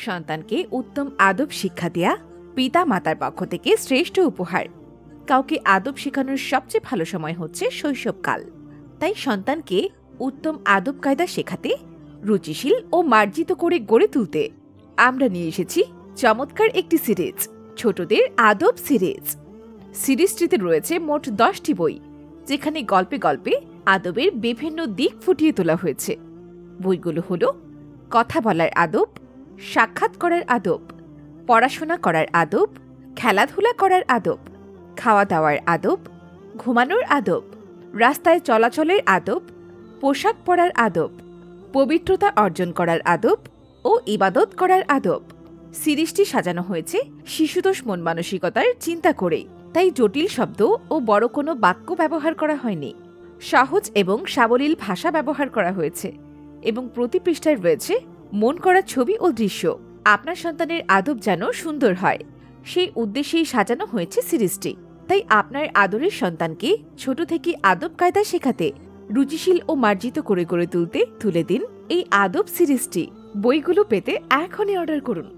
সন্তানকে উত্তম আদব শিক্ষা দেয়া পিতা মাতার পক্ষ থেকে শ্রেষ্ঠ উপহার। কাউকে আদব শেখানোর সবচেয়ে ভালো সময় হচ্ছে শৈশবকাল। তাই সন্তানকে উত্তম আদব কায়দা শেখাতে, রুচিশীল ও মার্জিত করে গড়ে তুলতে আমরা নিয়ে এসেছি চমৎকার একটি সিরিজ, ছোটদের আদব সিরিজ। সিরিজটিতে রয়েছে মোট 10টি বই, যেখানে গল্পে গল্পে আদবের বিভিন্ন দিক ফুটিয়ে তোলা হয়েছে। বইগুলো হলো কথা বলার আদব, সাক্ষাৎ করার আদব, পড়াশোনা করার আদব, খেলাধুলা করার আদব, খাওয়া দাওয়ার আদব, ঘুমানোর আদব, রাস্তায় চলাচলের আদব, পোশাক পরার আদব, পবিত্রতা অর্জন করার আদব ও ইবাদত করার আদব। সিরিজটি সাজানো হয়েছে শিশুদোষ মন মানসিকতার চিন্তা করেই, তাই জটিল শব্দ ও বড় কোনো বাক্য ব্যবহার করা হয়নি। সহজ এবং সাবলীল ভাষা ব্যবহার করা হয়েছে এবং প্রতি পৃষ্ঠায় রয়েছে মন করা ছবি ও দৃশ্য। আপনার সন্তানের আদব যেন সুন্দর হয়, সেই উদ্দেশ্যেই সাজানো হয়েছে সিরিজটি। তাই আপনার আদরের সন্তানকে ছোট থেকে আদব কায়দা শেখাতে, রুচিশীল ও মার্জিত করে গড়ে তুলতে তুলে দিন এই আদব সিরিজটি। বইগুলো পেতে এখনই অর্ডার করুন।